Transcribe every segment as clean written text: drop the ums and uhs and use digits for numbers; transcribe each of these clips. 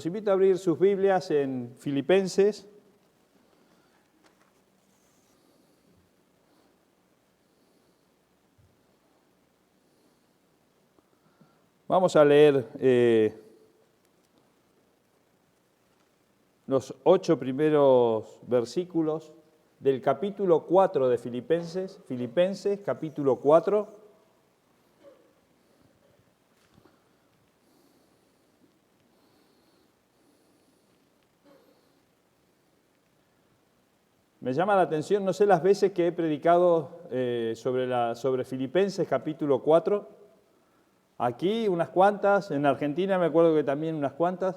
Los invito a abrir sus Biblias en Filipenses. Vamos a leer los 8 primeros versículos del capítulo 4 de Filipenses, capítulo 4. Me llama la atención, no sé las veces que he predicado sobre Filipenses capítulo 4. Aquí unas cuantas, en Argentina me acuerdo que también unas cuantas,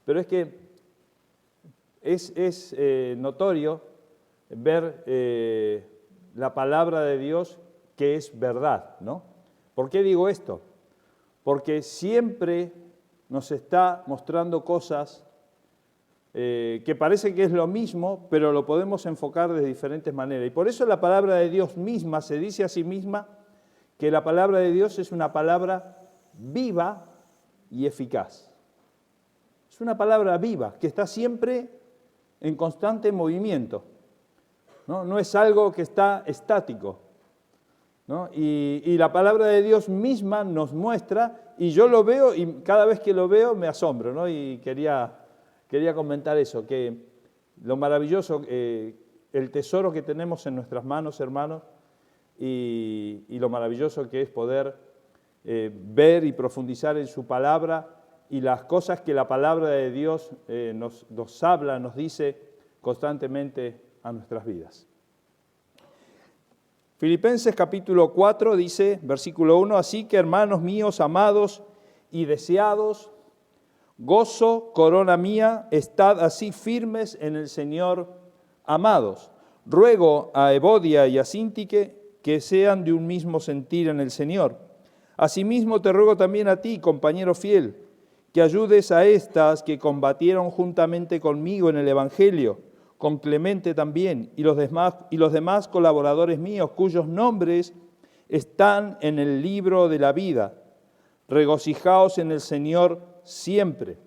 pero es que es notorio ver la palabra de Dios que es verdad, ¿no? ¿Por qué digo esto? Porque siempre nos está mostrando cosas que parece que es lo mismo, pero lo podemos enfocar de diferentes maneras. Y por eso la palabra de Dios misma se dice a sí misma que la palabra de Dios es una palabra viva y eficaz. Es una palabra viva que está siempre en constante movimiento, ¿no? No es algo que está estático, ¿no? Y la palabra de Dios misma nos muestra, y yo lo veo, y cada vez que lo veo me asombro, ¿no? Y quería comentar eso, que lo maravilloso, el tesoro que tenemos en nuestras manos, hermanos, y lo maravilloso que es poder ver y profundizar en su palabra y las cosas que la palabra de Dios nos habla, nos dice constantemente a nuestras vidas. Filipenses capítulo 4 dice, versículo 1, así que hermanos míos, amados y deseados, gozo, corona mía, estad así firmes en el Señor, amados. Ruego a Evodia y a Síntique que sean de un mismo sentir en el Señor. Asimismo te ruego también a ti, compañero fiel, que ayudes a estas que combatieron juntamente conmigo en el Evangelio, con Clemente también, y los demás colaboradores míos, cuyos nombres están en el libro de la vida. Regocijaos en el Señor siempre.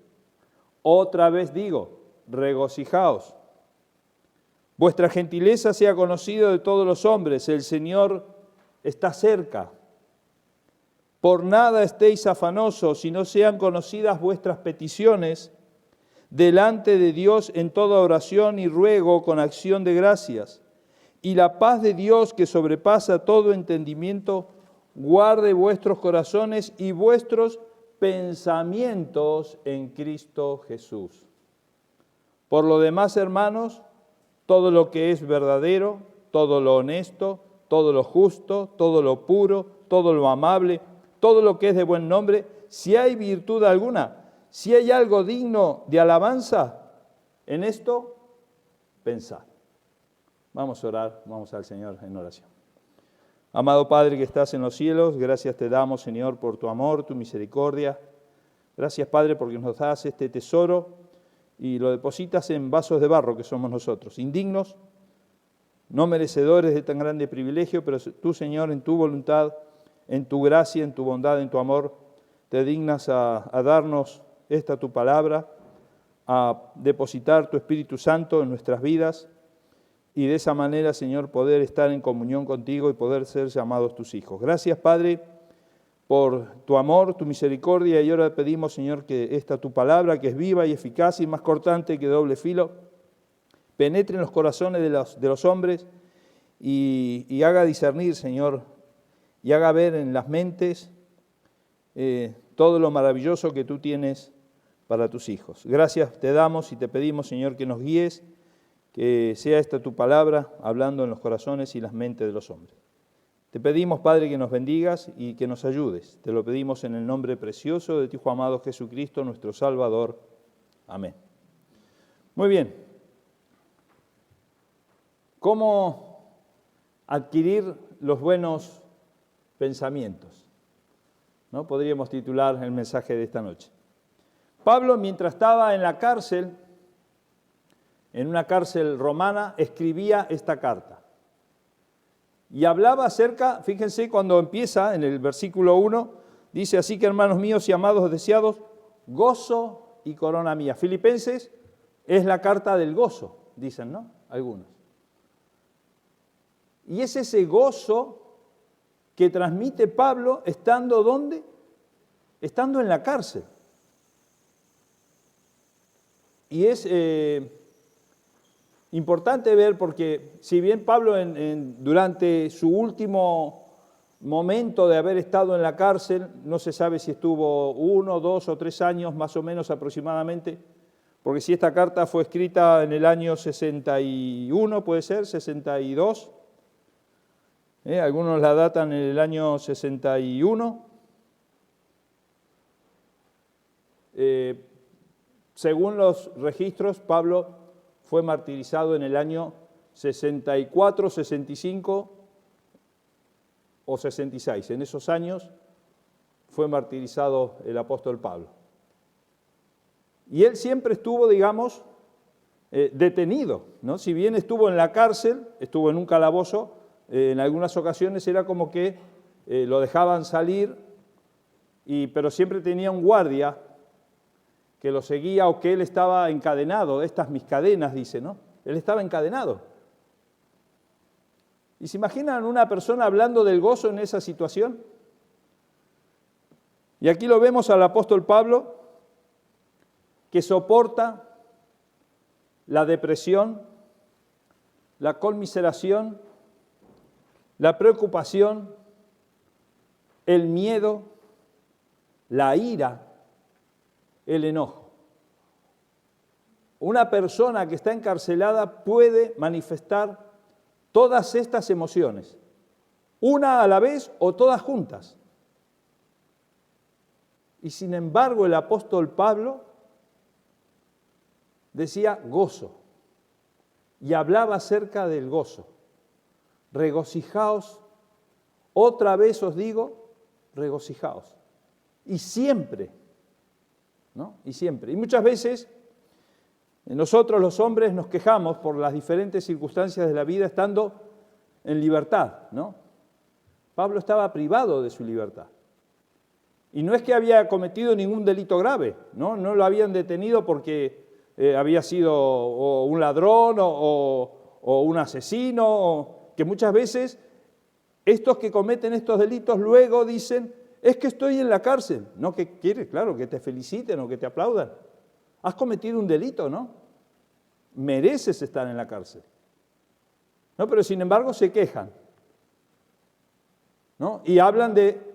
Otra vez digo, regocijaos. Vuestra gentileza sea conocida de todos los hombres, el Señor está cerca. Por nada estéis afanosos, sino sean conocidas vuestras peticiones delante de Dios en toda oración y ruego con acción de gracias. Y la paz de Dios, que sobrepasa todo entendimiento, guarde vuestros corazones y vuestros pensamientos en Cristo Jesús. Por lo demás, hermanos, todo lo que es verdadero, todo lo honesto, todo lo justo, todo lo puro, todo lo amable, todo lo que es de buen nombre, si hay virtud alguna, si hay algo digno de alabanza, en esto pensad. Vamos a orar, vamos al Señor en oración. Amado Padre que estás en los cielos, gracias te damos, Señor, por tu amor, tu misericordia. Gracias, Padre, porque nos das este tesoro y lo depositas en vasos de barro que somos nosotros, indignos, no merecedores de tan grande privilegio, pero tú, Señor, en tu voluntad, en tu gracia, en tu bondad, en tu amor, te dignas a darnos esta tu palabra, a depositar tu Espíritu Santo en nuestras vidas y de esa manera, Señor, poder estar en comunión contigo y poder ser llamados tus hijos. Gracias, Padre, por tu amor, tu misericordia, y ahora pedimos, Señor, que esta tu palabra, que es viva y eficaz y más cortante que doble filo, penetre en los corazones de los hombres y haga discernir, Señor, y haga ver en las mentes todo lo maravilloso que tú tienes para tus hijos. Gracias te damos y te pedimos, Señor, que nos guíes, que sea esta tu palabra hablando en los corazones y las mentes de los hombres. Te pedimos, Padre, que nos bendigas y que nos ayudes. Te lo pedimos en el nombre precioso de tu Hijo amado Jesucristo, nuestro Salvador. Amén. Muy bien. ¿Cómo adquirir los buenos pensamientos? ¿No? Podríamos titular el mensaje de esta noche. Pablo, mientras estaba en la cárcel, en una cárcel romana, escribía esta carta. Y hablaba acerca, fíjense cuando empieza en el versículo 1, dice, así que hermanos míos y amados deseados, gozo, y corona mía. Filipenses es la carta del gozo, dicen, ¿no? Algunos. Y es ese gozo que transmite Pablo estando ¿dónde? Estando en la cárcel. Y es importante ver porque si bien Pablo durante su último momento de haber estado en la cárcel, no se sabe si estuvo 1, 2 o 3 años más o menos aproximadamente, porque si esta carta fue escrita en el año 61, puede ser, 62, algunos la datan en el año 61. Según los registros, Pablo fue martirizado en el año 64, 65 o 66. En esos años fue martirizado el apóstol Pablo. Y él siempre estuvo, digamos, detenido, ¿no? Si bien estuvo en la cárcel, estuvo en un calabozo, en algunas ocasiones era como que lo dejaban salir, pero siempre tenía un guardia que lo seguía o que él estaba encadenado. Estas mis cadenas, dice, ¿no? Él estaba encadenado. ¿Y se imaginan una persona hablando del gozo en esa situación? Y aquí lo vemos al apóstol Pablo, que soporta la depresión, la conmiseración, la preocupación, el miedo, la ira, el enojo. Una persona que está encarcelada puede manifestar todas estas emociones, una a la vez o todas juntas. Y sin embargo el apóstol Pablo decía gozo y hablaba acerca del gozo. Regocijaos, otra vez os digo, regocijaos. Y siempre, ¿no? Y siempre. Y muchas veces nosotros los hombres nos quejamos por las diferentes circunstancias de la vida estando en libertad, ¿no? Pablo estaba privado de su libertad. Y no es que había cometido ningún delito grave, ¿no? No lo habían detenido porque había sido o un ladrón o un asesino, que muchas veces estos que cometen estos delitos luego dicen, es que estoy en la cárcel. No, que quieres, claro, que te feliciten o que te aplaudan. Has cometido un delito, ¿no? Mereces estar en la cárcel. ¿No? Pero sin embargo se quejan, ¿no? Y hablan de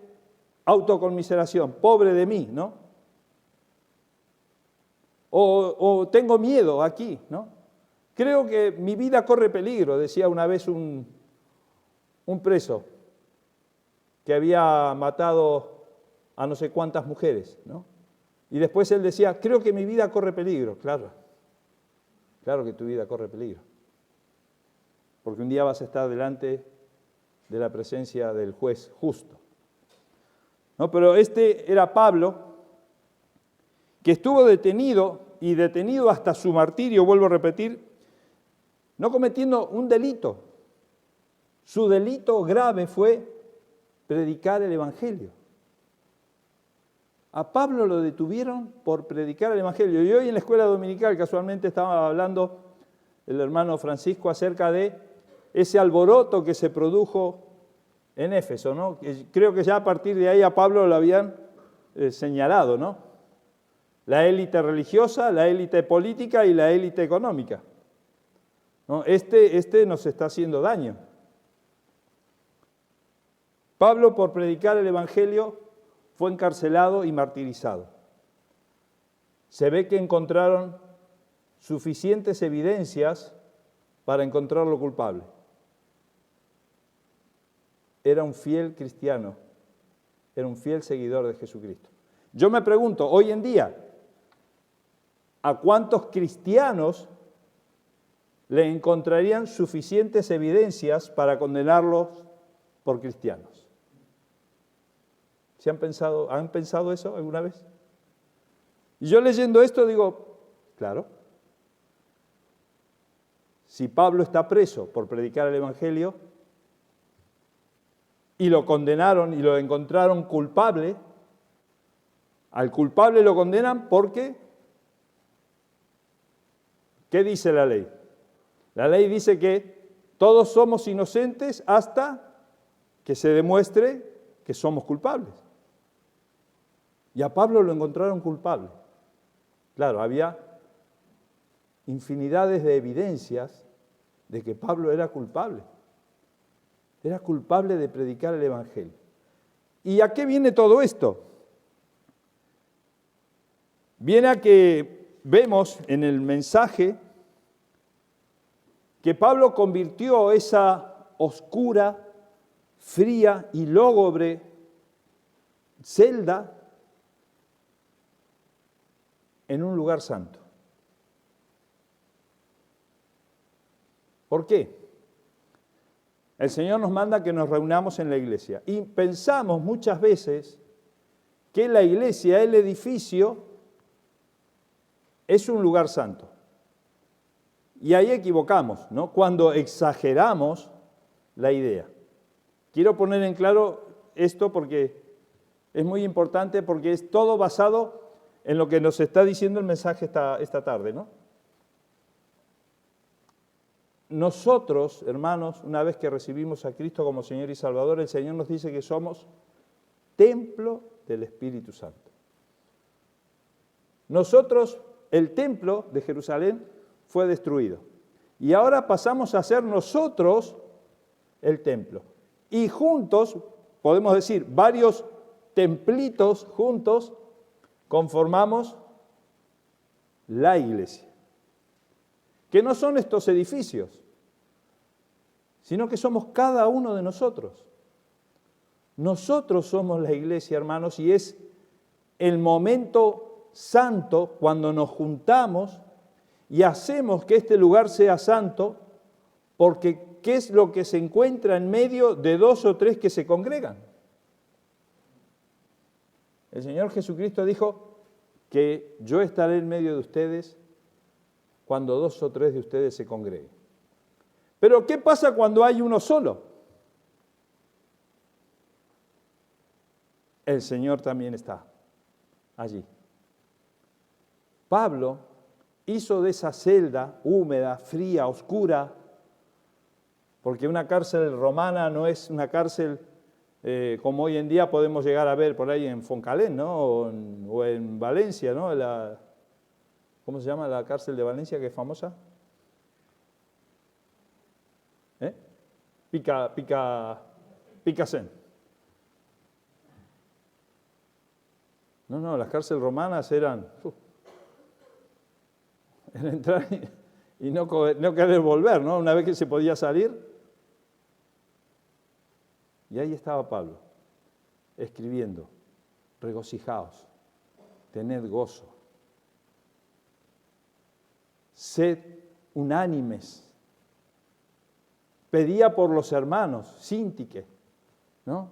autoconmiseración, pobre de mí, ¿no? O tengo miedo aquí, ¿no? Creo que mi vida corre peligro, decía una vez un preso que había matado a no sé cuántas mujeres, ¿no? Y después él decía, creo que mi vida corre peligro. Claro, claro que tu vida corre peligro. Porque un día vas a estar delante de la presencia del juez justo. ¿No? Pero este era Pablo, que estuvo detenido y detenido hasta su martirio, vuelvo a repetir, no cometiendo un delito. Su delito grave fue predicar el Evangelio. A Pablo lo detuvieron por predicar el Evangelio. Y hoy en la escuela dominical casualmente estaba hablando el hermano Francisco acerca de ese alboroto que se produjo en Éfeso, ¿no? Creo que ya a partir de ahí a Pablo lo habían señalado, ¿no? La élite religiosa, la élite política y la élite económica, ¿no? Este nos está haciendo daño. Pablo, por predicar el Evangelio, fue encarcelado y martirizado. Se ve que encontraron suficientes evidencias para encontrarlo culpable. Era un fiel cristiano, era un fiel seguidor de Jesucristo. Yo me pregunto, hoy en día, ¿a cuántos cristianos le encontrarían suficientes evidencias para condenarlos por cristianos? ¿Han pensado eso alguna vez? Y yo leyendo esto digo, claro, si Pablo está preso por predicar el Evangelio y lo condenaron y lo encontraron culpable, al culpable lo condenan porque ¿Qué dice la ley? La ley dice que todos somos inocentes hasta que se demuestre que somos culpables. Y a Pablo lo encontraron culpable. Claro, había infinidades de evidencias de que Pablo era culpable. Era culpable de predicar el Evangelio. ¿Y a qué viene todo esto? Viene a que vemos en el mensaje que Pablo convirtió esa oscura, fría y lúgubre celda en un lugar santo. ¿Por qué? El Señor nos manda que nos reunamos en la iglesia y pensamos muchas veces que la iglesia, el edificio, es un lugar santo. Y ahí equivocamos, ¿no? Cuando exageramos la idea. Quiero poner en claro esto porque es muy importante, porque es todo basado en lo que nos está diciendo el mensaje esta tarde, ¿no? Nosotros, hermanos, una vez que recibimos a Cristo como Señor y Salvador, el Señor nos dice que somos templo del Espíritu Santo. Nosotros, el templo de Jerusalén fue destruido. Y ahora pasamos a ser nosotros el templo. Y juntos, podemos decir, varios templitos juntos, conformamos la iglesia. Que no son estos edificios, sino que somos cada uno de nosotros. Nosotros somos la iglesia, hermanos, y es el momento santo cuando nos juntamos y hacemos que este lugar sea santo, porque ¿qué es lo que se encuentra en medio de dos o tres que se congregan? El Señor Jesucristo dijo que yo estaré en medio de ustedes cuando dos o tres de ustedes se congreguen. Pero ¿qué pasa cuando hay uno solo? El Señor también está allí. Pablo hizo de esa celda húmeda, fría, oscura, porque una cárcel romana no es una cárcel como hoy en día podemos llegar a ver por ahí en Foncalén, ¿no? O en Valencia, ¿no? ¿Cómo se llama la cárcel de Valencia que es famosa? Picasen. No, las cárceles romanas eran entrar y no querer volver, ¿no? Una vez que se podía salir. Y ahí estaba Pablo, escribiendo, regocijaos, tened gozo, sed unánimes. Pedía por los hermanos, Síntique, ¿no?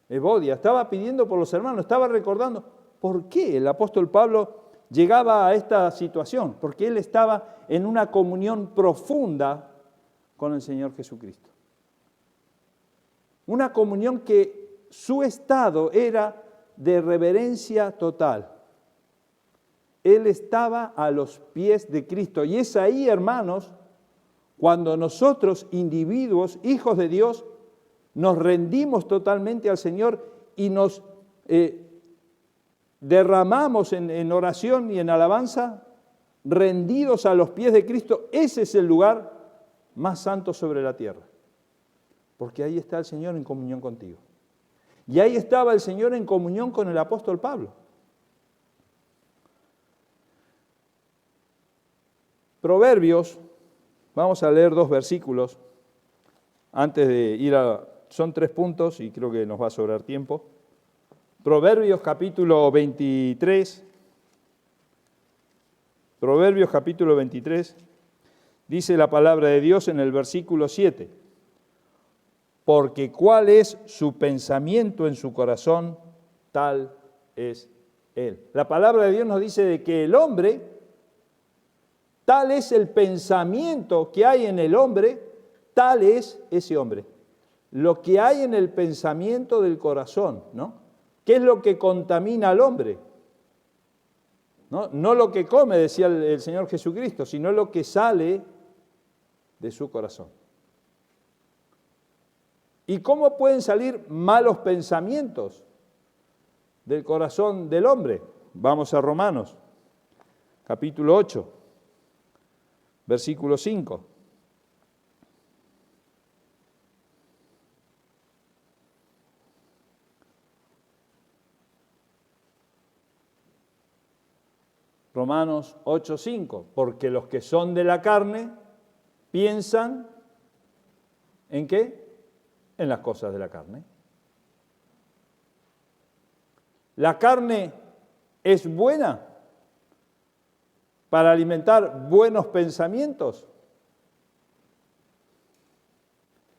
Evodia, estaba pidiendo por los hermanos, estaba recordando por qué el apóstol Pablo llegaba a esta situación, porque él estaba en una comunión profunda con el Señor Jesucristo. Una comunión que su estado era de reverencia total. Él estaba a los pies de Cristo. Y es ahí, hermanos, cuando nosotros, individuos, hijos de Dios, nos rendimos totalmente al Señor y nos derramamos en oración y en alabanza, rendidos a los pies de Cristo. Ese es el lugar más santo sobre la tierra. Porque ahí está el Señor en comunión contigo. Y ahí estaba el Señor en comunión con el apóstol Pablo. Proverbios, vamos a leer 2 versículos antes de ir a... Son 3 puntos y creo que nos va a sobrar tiempo. Proverbios capítulo 23. Proverbios capítulo 23. Dice la palabra de Dios en el versículo 7. Porque cuál es su pensamiento en su corazón, tal es él. La palabra de Dios nos dice de que el hombre, tal es el pensamiento que hay en el hombre, tal es ese hombre. Lo que hay en el pensamiento del corazón, ¿no? ¿Qué es lo que contamina al hombre? ¿no? No lo que come, decía el Señor Jesucristo, sino lo que sale de su corazón. ¿Y cómo pueden salir malos pensamientos del corazón del hombre? Vamos a Romanos, capítulo 8, versículo 5. Romanos 8:5, porque los que son de la carne piensan ¿en qué? En las cosas de la carne. La carne es buena para alimentar buenos pensamientos.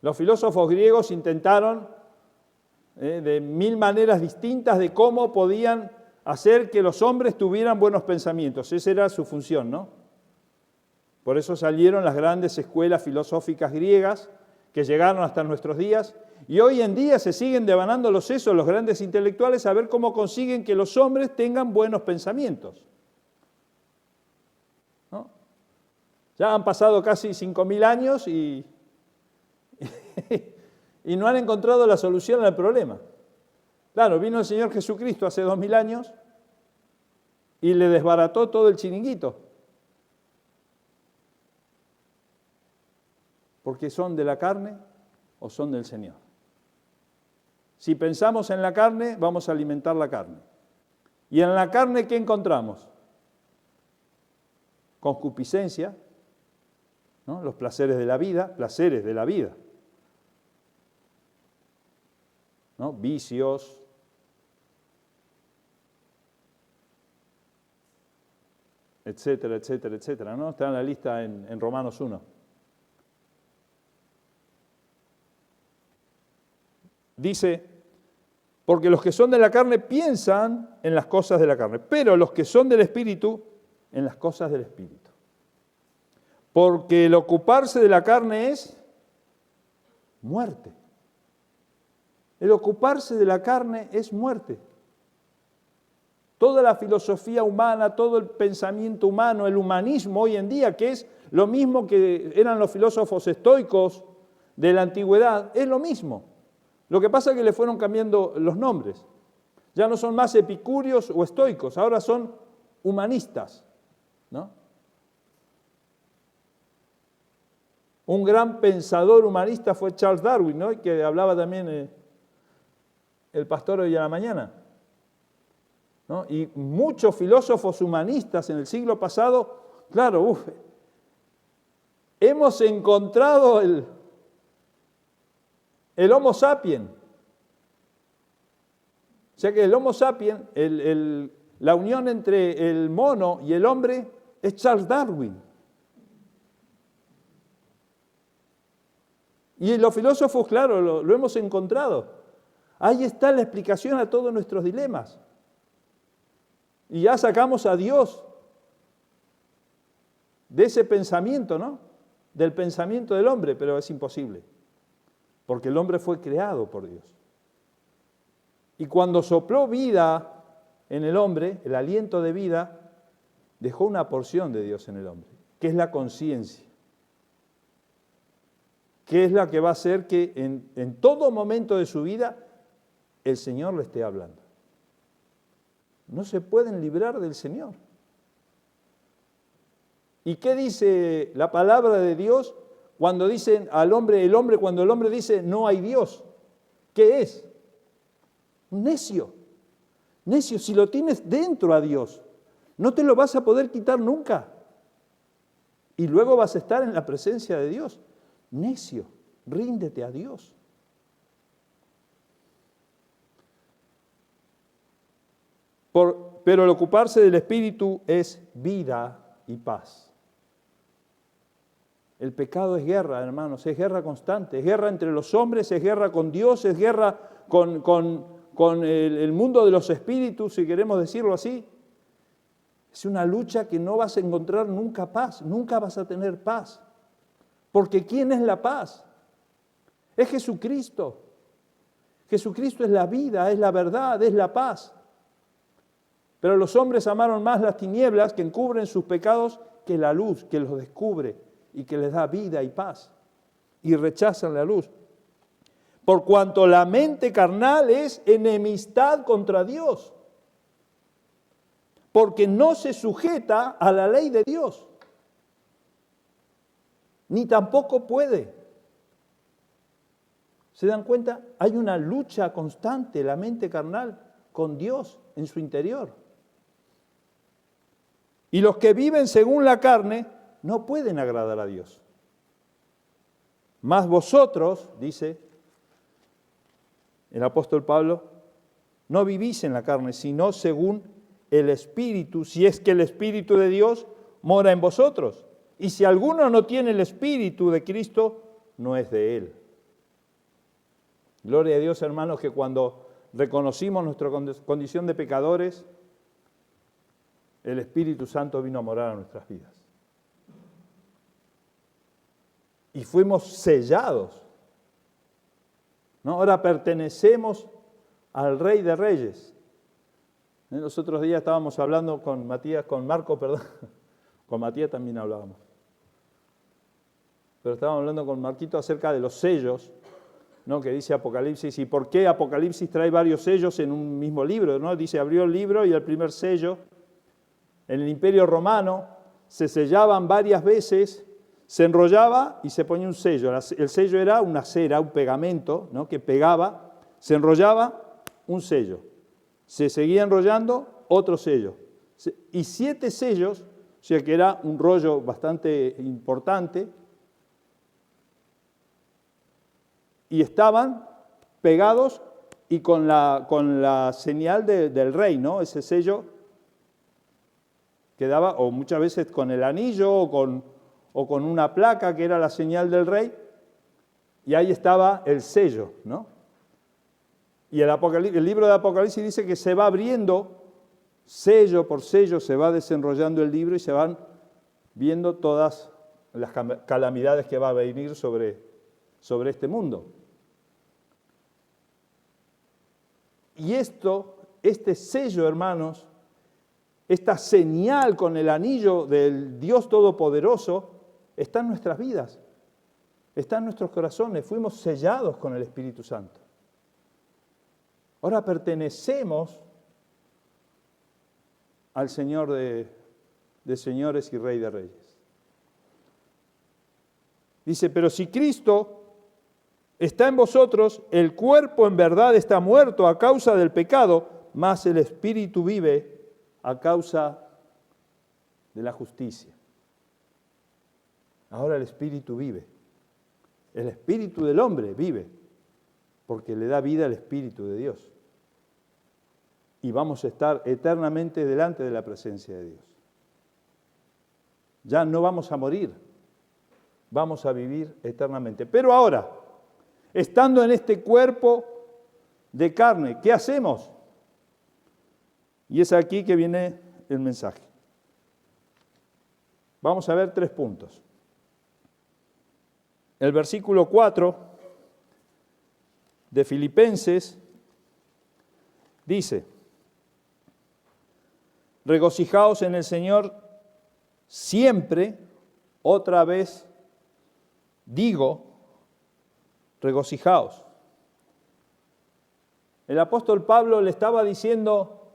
Los filósofos griegos intentaron de 1000 maneras distintas de cómo podían hacer que los hombres tuvieran buenos pensamientos. Esa era su función, ¿no? Por eso salieron las grandes escuelas filosóficas griegas que llegaron hasta nuestros días, y hoy en día se siguen devanando los sesos los grandes intelectuales a ver cómo consiguen que los hombres tengan buenos pensamientos, ¿no? Ya han pasado casi 5000 años y no han encontrado la solución al problema. Claro, vino el Señor Jesucristo hace 2000 años y le desbarató todo el chiringuito. Porque son de la carne o son del Señor. Si pensamos en la carne, vamos a alimentar la carne. ¿Y en la carne qué encontramos? Concupiscencia, ¿no? Los placeres de la vida, ¿no? Vicios, etcétera, etcétera, etcétera, ¿no? Está en la lista en Romanos 1. Dice, porque los que son de la carne piensan en las cosas de la carne, pero los que son del Espíritu, en las cosas del Espíritu. Porque el ocuparse de la carne es muerte. El ocuparse de la carne es muerte. Toda la filosofía humana, todo el pensamiento humano, el humanismo hoy en día, que es lo mismo que eran los filósofos estoicos de la antigüedad, es lo mismo. Lo que pasa es que le fueron cambiando los nombres. Ya no son más epicúreos o estoicos, ahora son humanistas, ¿no? Un gran pensador humanista fue Charles Darwin, ¿no? Que hablaba también el pastor hoy a la mañana, ¿no? Y muchos filósofos humanistas en el siglo pasado, claro, hemos encontrado el Homo sapiens. O sea que el Homo sapiens, la unión entre el mono y el hombre es Charles Darwin. Y los filósofos, claro, lo hemos encontrado. Ahí está la explicación a todos nuestros dilemas. Y ya sacamos a Dios de ese pensamiento, ¿no? Del pensamiento del hombre, pero es imposible. Porque el hombre fue creado por Dios. Y cuando sopló vida en el hombre, el aliento de vida, dejó una porción de Dios en el hombre, que es la conciencia, que es la que va a hacer que en todo momento de su vida el Señor le esté hablando. No se pueden librar del Señor. ¿Y qué dice la palabra de Dios cuando dicen al hombre, cuando el hombre dice no hay Dios? ¿Qué es? Un necio. Necio, si lo tienes dentro a Dios, no te lo vas a poder quitar nunca. Y luego vas a estar en la presencia de Dios. Necio, ríndete a Dios. Pero el ocuparse del Espíritu es vida y paz. El pecado es guerra, hermanos, es guerra constante, es guerra entre los hombres, es guerra con Dios, es guerra con el mundo de los espíritus, si queremos decirlo así. Es una lucha que no vas a encontrar nunca paz, nunca vas a tener paz. Porque ¿quién es la paz? Es Jesucristo. Jesucristo es la vida, es la verdad, es la paz. Pero los hombres amaron más las tinieblas que encubren sus pecados que la luz que los descubre y que les da vida y paz. Y rechazan la luz. Por cuanto la mente carnal es enemistad contra Dios. Porque no se sujeta a la ley de Dios. Ni tampoco puede. ¿Se dan cuenta? Hay una lucha constante, la mente carnal, con Dios en su interior. Y los que viven según la carne no pueden agradar a Dios. Mas vosotros, dice el apóstol Pablo, no vivís en la carne, sino según el Espíritu, si es que el Espíritu de Dios mora en vosotros. Y si alguno no tiene el Espíritu de Cristo, no es de Él. Gloria a Dios, hermanos, que cuando reconocimos nuestra condición de pecadores, el Espíritu Santo vino a morar a nuestras vidas. Y fuimos sellados, ¿no? Ahora pertenecemos al Rey de Reyes. Los otros días estábamos hablando con Matías también hablábamos. Pero estábamos hablando con Marquito acerca de los sellos, ¿no? Que dice Apocalipsis, y por qué Apocalipsis trae varios sellos en un mismo libro, ¿no? Dice, abrió el libro y el primer sello, en el Imperio Romano, se sellaban varias veces, se enrollaba y se ponía un sello. El sello era una cera, un pegamento, ¿no? Que pegaba, se enrollaba, un sello. Se seguía enrollando, otro sello. Y 7 sellos, o sea que era un rollo bastante importante, y estaban pegados y con la señal del rey, ¿no? Ese sello quedaba, o muchas veces con el anillo o con una placa que era la señal del rey, y ahí estaba el sello, ¿no? Y el libro de Apocalipsis dice que se va abriendo, sello por sello, se va desenrollando el libro y se van viendo todas las calamidades que va a venir sobre este mundo. Y este sello, hermanos, esta señal con el anillo del Dios Todopoderoso, está en nuestras vidas, está en nuestros corazones. Fuimos sellados con el Espíritu Santo. Ahora pertenecemos al Señor de señores y Rey de reyes. Dice, pero si Cristo está en vosotros, el cuerpo en verdad está muerto a causa del pecado, mas el Espíritu vive a causa de la justicia. Ahora el Espíritu vive. El Espíritu del hombre vive, porque le da vida al Espíritu de Dios. Y vamos a estar eternamente delante de la presencia de Dios. Ya no vamos a morir, vamos a vivir eternamente. Pero ahora, estando en este cuerpo de carne, ¿qué hacemos? Y es aquí que viene el mensaje. Vamos a ver 3 puntos. El versículo 4 de Filipenses dice, regocijaos en el Señor siempre, otra vez digo, regocijaos. El apóstol Pablo le estaba diciendo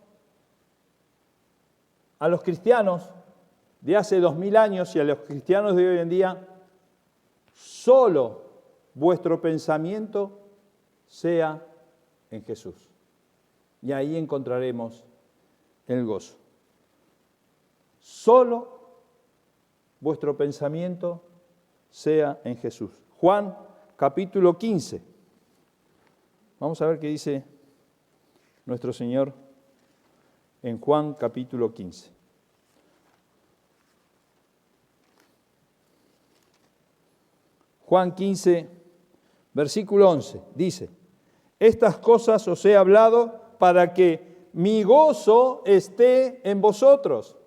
a los cristianos de hace 2000 años y a los cristianos de hoy en día, solo vuestro pensamiento sea en Jesús. Y ahí encontraremos el gozo. Solo vuestro pensamiento sea en Jesús. Juan capítulo 15. Vamos a ver qué dice nuestro Señor en Juan capítulo 15. Juan 15, versículo 11, dice, estas cosas os he hablado para que mi gozo esté en vosotros.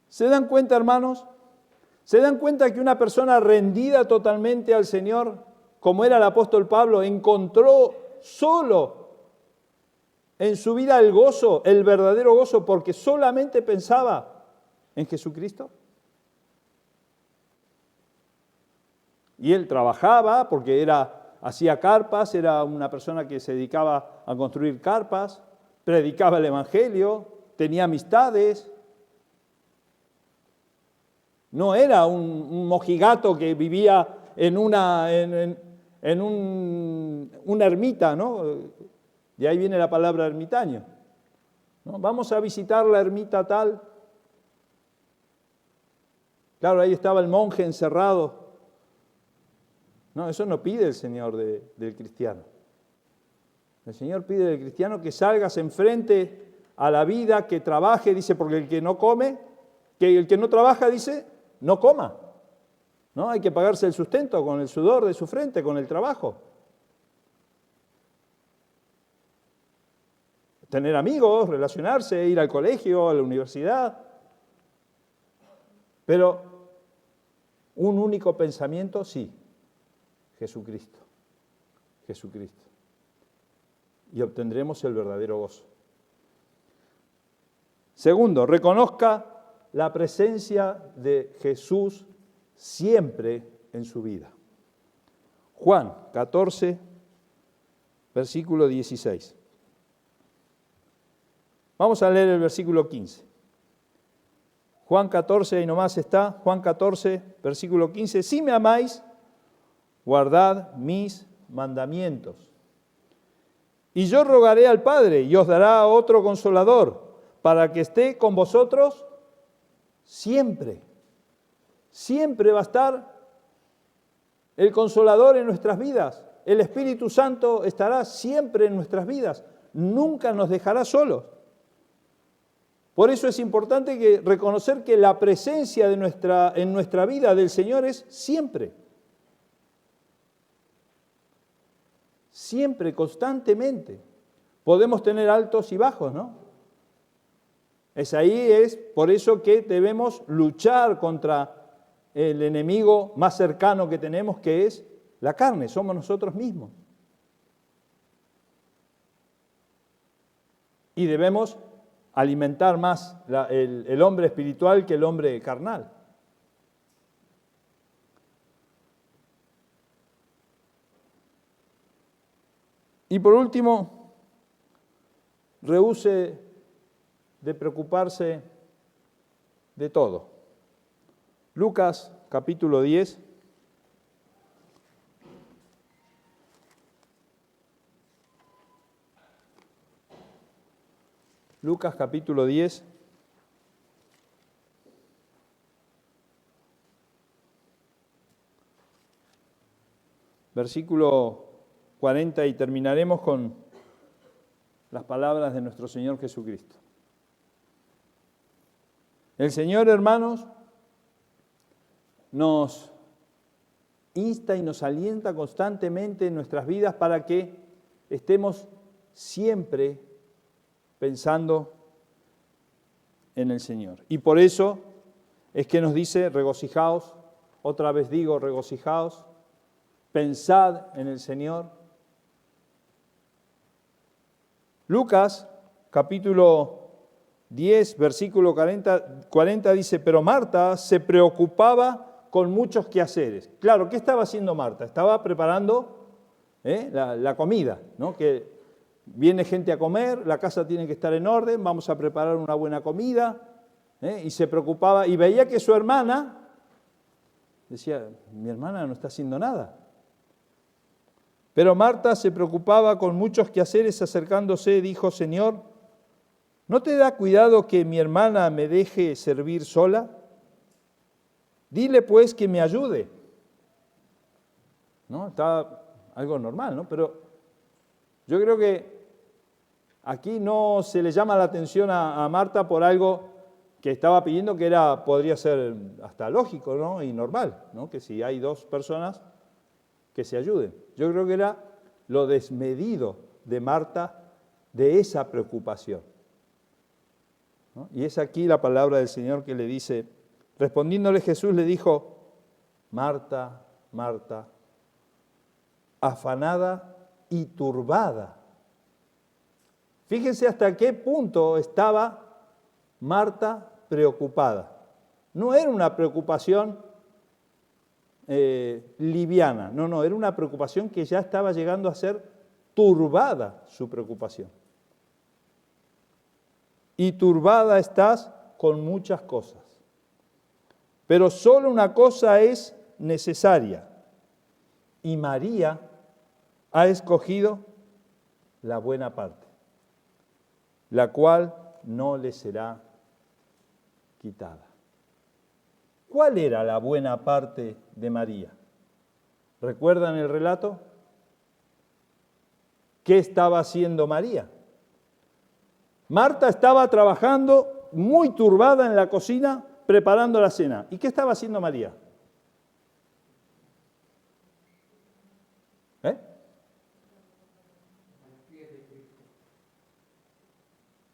¿Se dan cuenta, hermanos? ¿Se dan cuenta que una persona rendida totalmente al Señor, como era el apóstol Pablo, encontró solo en su vida el gozo, el verdadero gozo, porque solamente pensaba en Jesucristo? Y él trabajaba porque hacía carpas, era una persona que se dedicaba a construir carpas, predicaba el Evangelio, tenía amistades. No era un mojigato que vivía en una ermita, ¿no? De ahí viene la palabra ermitaño, ¿no? Vamos a visitar la ermita tal. Claro, ahí estaba el monje encerrado. No, eso no pide el Señor del cristiano. El Señor pide del cristiano que salgas enfrente a la vida, que trabaje, dice, porque el que no come, que el que no trabaja, dice, no coma. ¿No? Hay que pagarse el sustento con el sudor de su frente, con el trabajo. Tener amigos, relacionarse, ir al colegio, a la universidad. Pero un único pensamiento, sí. Jesucristo, Jesucristo. Y obtendremos el verdadero gozo. Segundo, reconozca la presencia de Jesús siempre en su vida. Juan 14, versículo 16. Vamos a leer el versículo 15. Juan 14, ahí nomás está, Juan 14, versículo 15. Si me amáis, guardad mis mandamientos. Y yo rogaré al Padre y os dará otro consolador para que esté con vosotros siempre. Siempre va a estar el consolador en nuestras vidas. El Espíritu Santo estará siempre en nuestras vidas. Nunca nos dejará solos. Por eso es importante reconocer que la presencia en nuestra vida del Señor es siempre. Siempre, constantemente. Podemos tener altos y bajos, ¿no? Es por eso que debemos luchar contra el enemigo más cercano que tenemos, que es la carne, somos nosotros mismos. Y debemos alimentar más el hombre espiritual que el hombre carnal. Y por último, rehúse de preocuparse de todo. Lucas capítulo 10. Lucas capítulo 10. Versículo 40 y terminaremos con las palabras de nuestro Señor Jesucristo. El Señor, hermanos, nos insta y nos alienta constantemente en nuestras vidas para que estemos siempre pensando en el Señor. Y por eso es que nos dice, regocijaos, otra vez digo, regocijaos, pensad en el Señor. Lucas, capítulo 10, versículo 40 dice, pero Marta se preocupaba con muchos quehaceres. Claro, ¿qué estaba haciendo Marta? Estaba preparando la comida, ¿no? Que viene gente a comer, la casa tiene que estar en orden, vamos a preparar una buena comida, y se preocupaba, y veía que su hermana, decía, mi hermana no está haciendo nada. Pero Marta se preocupaba con muchos quehaceres, acercándose, dijo, Señor, ¿no te da cuidado que mi hermana me deje servir sola? Dile pues que me ayude. ¿No? Está algo normal, ¿no? Pero yo creo que aquí no se le llama la atención a Marta por algo que estaba pidiendo que podría ser hasta lógico, ¿no? Y normal, ¿no? Que si hay dos personas que se ayuden. Yo creo que era lo desmedido de Marta de esa preocupación, ¿no? Y es aquí la palabra del Señor que le dice, respondiéndole Jesús le dijo, Marta, Marta, afanada y turbada Fíjense hasta qué punto estaba Marta preocupada. No era una preocupación liviana, no, era una preocupación que ya estaba llegando a ser turbada su preocupación. Y turbada estás con muchas cosas. Pero solo una cosa es necesaria. Y María ha escogido la buena parte, la cual no le será quitada. ¿Cuál era la buena parte de María? ¿Recuerdan el relato? ¿Qué estaba haciendo María? Marta estaba trabajando muy turbada en la cocina preparando la cena. ¿Y qué estaba haciendo María?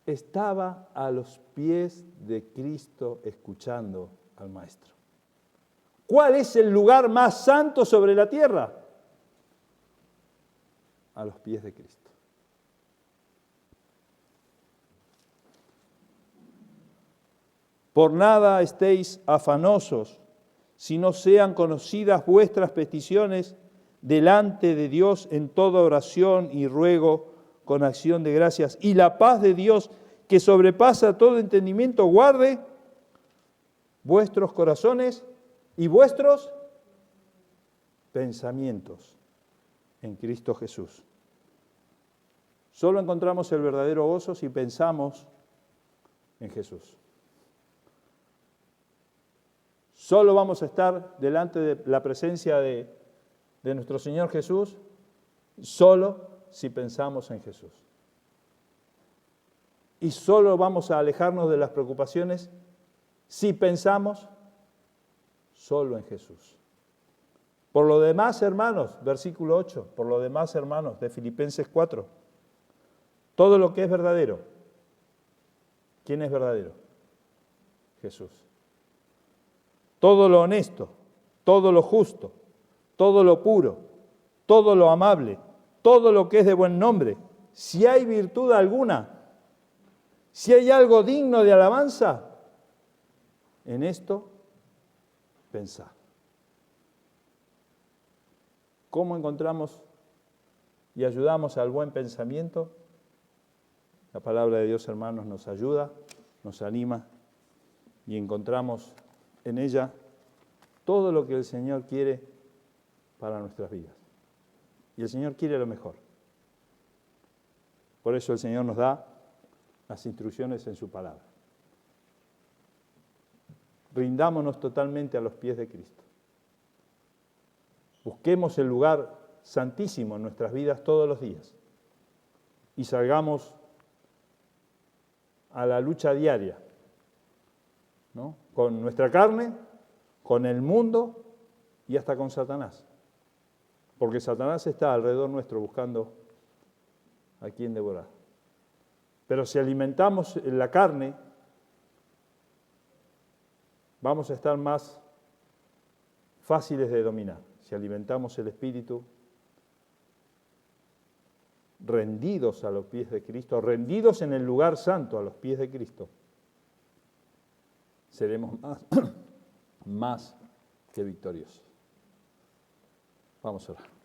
Estaba a los pies de Cristo escuchando al Maestro. ¿Cuál es el lugar más santo sobre la tierra? A los pies de Cristo. Por nada estéis afanosos, si no sean conocidas vuestras peticiones delante de Dios en toda oración y ruego con acción de gracias. Y la paz de Dios, que sobrepasa todo entendimiento, guarde vuestros corazones y vuestros pensamientos en Cristo Jesús. Solo encontramos el verdadero gozo si pensamos en Jesús. Solo vamos a estar delante de la presencia de nuestro Señor Jesús, solo si pensamos en Jesús. Y solo vamos a alejarnos de las preocupaciones si pensamos solo en Jesús. Por lo demás, hermanos, versículo 8, por lo demás, hermanos, de Filipenses 4, todo lo que es verdadero. ¿Quién es verdadero? Jesús. Todo lo honesto, todo lo justo, todo lo puro, todo lo amable, todo lo que es de buen nombre, si hay virtud alguna, si hay algo digno de alabanza, en esto pensad. ¿Cómo encontramos y ayudamos al buen pensamiento? La palabra de Dios, hermanos, nos ayuda, nos anima y encontramos en ella todo lo que el Señor quiere para nuestras vidas. Y el Señor quiere lo mejor. Por eso el Señor nos da las instrucciones en su palabra. Rindámonos totalmente a los pies de Cristo. Busquemos el lugar santísimo en nuestras vidas todos los días y salgamos a la lucha diaria, ¿no? Con nuestra carne, con el mundo y hasta con Satanás. Porque Satanás está alrededor nuestro buscando a quien devorar. Pero si alimentamos la carne, vamos a estar más fáciles de dominar. Si alimentamos el espíritu, rendidos a los pies de Cristo, rendidos en el lugar santo a los pies de Cristo, seremos más que victoriosos. Vamos a orar.